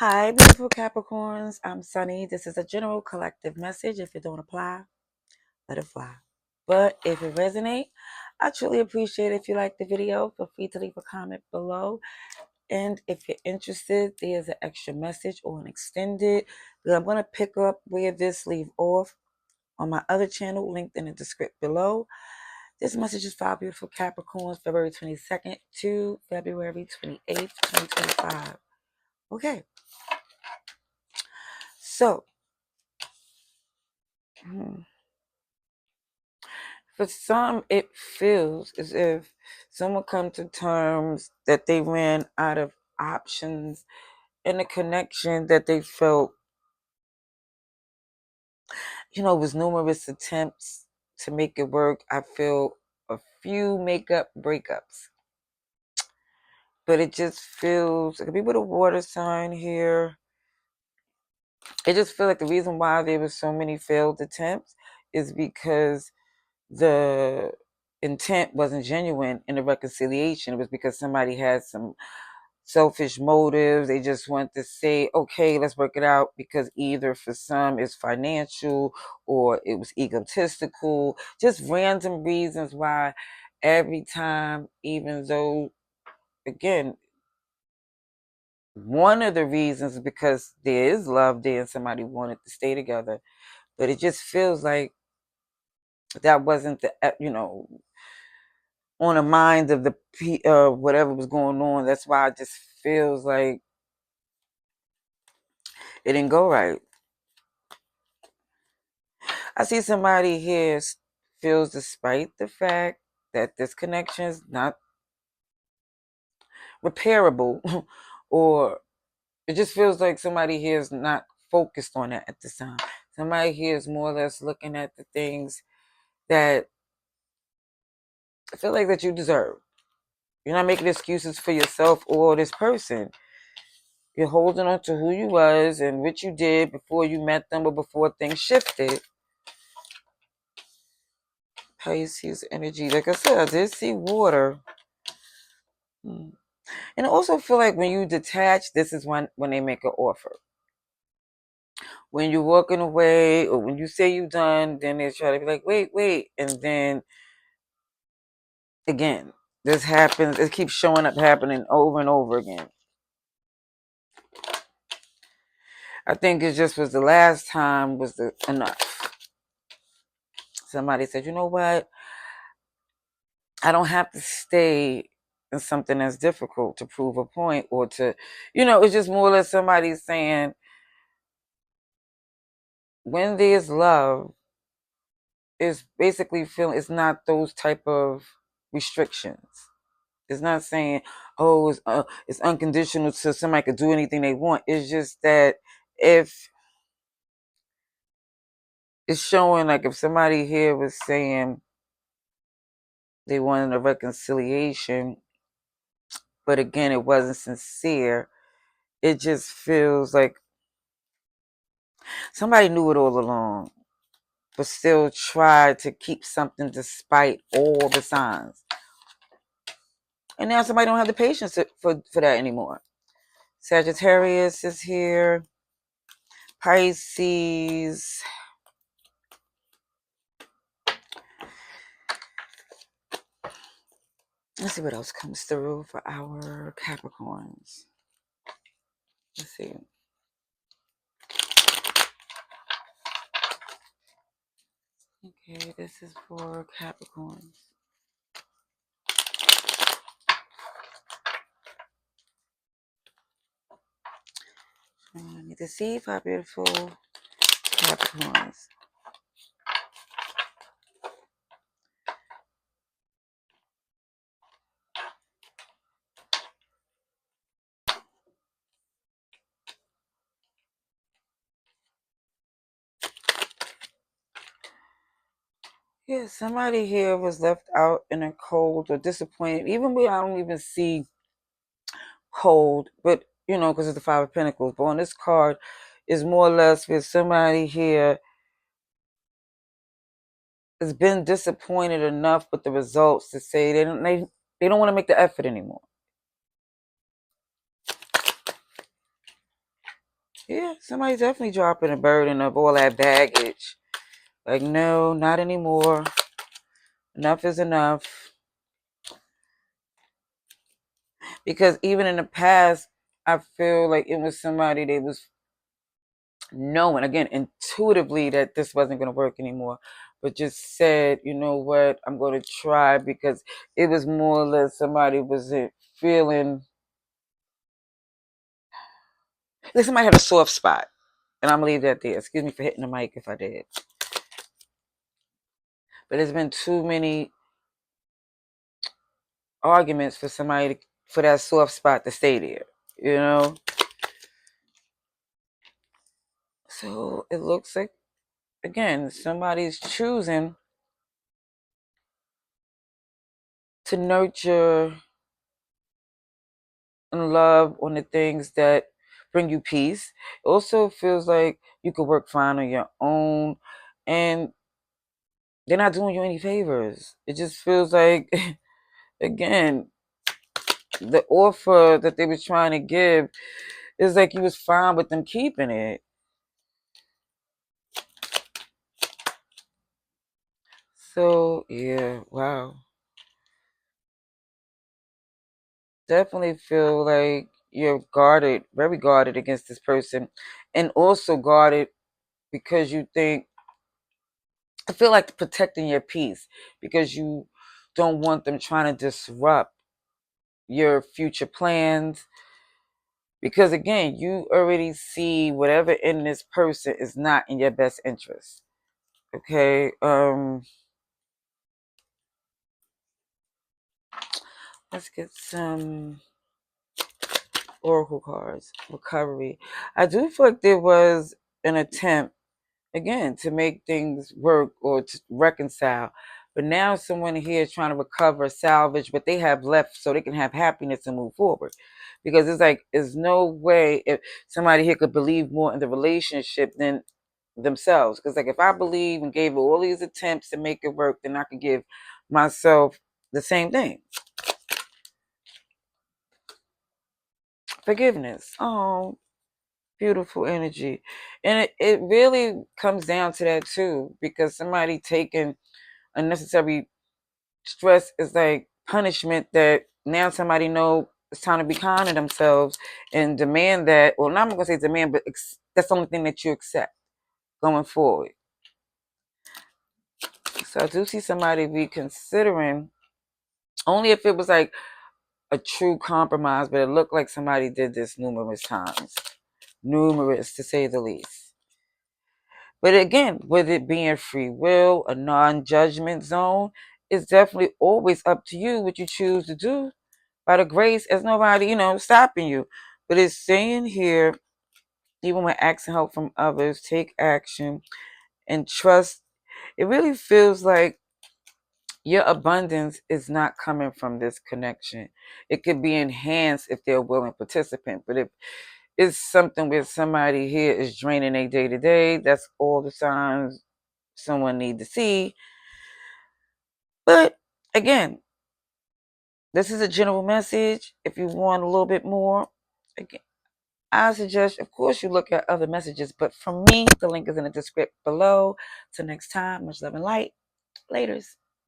Hi, beautiful Capricorns. I'm Sunny. This is a general collective message. If it don't apply, let it fly. But if it resonate, I truly appreciate it. If you like the video, feel free to leave a comment below. And if you're interested, there's an extra message or an extended that I'm going to pick up where this leave off on my other channel linked in the description below. This message is for our beautiful Capricorns, February 22nd to February 28th, 2025. Okay, so for some, it feels as if someone come to terms that they ran out of options in a connection that they felt, was numerous attempts to make it work. I feel a few makeup breakups, but it just feels, it could be with a water sign here. It just feels like the reason why there were so many failed attempts is because the intent wasn't genuine in the reconciliation. It was because somebody had some selfish motives. They just want to say, okay, let's work it out, because either for some it's financial or it was egotistical, just random reasons why every time, even though, again, one of the reasons is because there is love there and somebody wanted to stay together, but it just feels like that wasn't the, on the minds of the whatever was going on. That's why it just feels like it didn't go right. I see somebody here feels, despite the fact that this connection is not repairable, or it just feels like somebody here is not focused on that at this time. Somebody here is more or less looking at the things that I feel like that you deserve. You're not making excuses for yourself or this person. You're holding on to who you was and what you did before you met them or before things shifted. Pisces energy. Like I said, I did see water. And I also feel like when you detach, this is when they make an offer. When you're walking away or when you say you're done, then they try to be like, wait. And then, again, this happens. It keeps showing up, happening over and over again. I think it just was the last time was enough. Somebody said, you know what? I don't have to stay in something that's difficult to prove a point or to, it's just more or less somebody saying, when there's love, it's basically feeling, it's not those type of restrictions. It's not saying, oh, it's unconditional, so somebody could do anything they want. It's just that if it's showing, like if somebody here was saying they wanted a reconciliation, but again, it wasn't sincere, it just feels like somebody knew it all along, but still tried to keep something despite all the signs. And now somebody don't have the patience for that anymore. Sagittarius is here. Pisces. Let's see what else comes through for our Capricorns. Let's see. Okay, this is for Capricorns. I need to see if our beautiful Capricorns. Yeah, somebody here was left out in a cold or disappointed. Even me, I don't even see cold, but because it's the Five of Pentacles. But on this card is more or less with somebody here has been disappointed enough with the results to say they don't want to make the effort anymore. Yeah, somebody's definitely dropping a burden of all that baggage. Like, no, not anymore. Enough is enough. Because even in the past, I feel like it was somebody they was knowing, again, intuitively that this wasn't going to work anymore, but just said, you know what, I'm going to try, because it was more or less somebody was feeling like somebody had a soft spot. And I'm going to leave that there. Excuse me for hitting the mic if I did. But there's been too many arguments for somebody for that soft spot to stay there, you know? So it looks like, again, somebody's choosing to nurture and love on the things that bring you peace. It also feels like you could work fine on your own, and they're not doing you any favors. It just feels like, again, the offer that they was trying to give is like you was fine with them keeping it. So yeah, wow. Definitely feel like you're guarded, very guarded against this person, and also guarded because you think, I feel like protecting your peace because you don't want them trying to disrupt your future plans. Because again, you already see whatever in this person is not in your best interest. Okay. Let's get some oracle cards. Recovery. I do feel like there was an attempt, again, to make things work or to reconcile. But now someone here is trying to recover, salvage what they have left so they can have happiness and move forward. Because it's like, there's no way if somebody here could believe more in the relationship than themselves. Because like, if I believe and gave all these attempts to make it work, then I could give myself the same thing. Forgiveness. Oh, beautiful energy. And it really comes down to that too, because somebody taking unnecessary stress is like punishment, that now somebody know it's time to be kind to themselves and demand that, well, not I'm gonna say demand, but that's the only thing that you accept going forward. So I do see somebody reconsidering, only if it was like a true compromise, but it looked like somebody did this numerous times, numerous to say the least. But again, with it being free will, a non-judgment zone, it's definitely always up to you what you choose to do. By the grace, there's nobody, stopping you. But it's saying here, even when asking help from others, take action and trust. It really feels like your abundance is not coming from this connection. It could be enhanced if they're a willing participant. But if it's something where somebody here is draining their day to day, that's all the signs someone need to see. But again, this is a general message. If you want a little bit more, again, I suggest, of course, you look at other messages. But for me, the link is in the description below. Till next time, much love and light. Laters.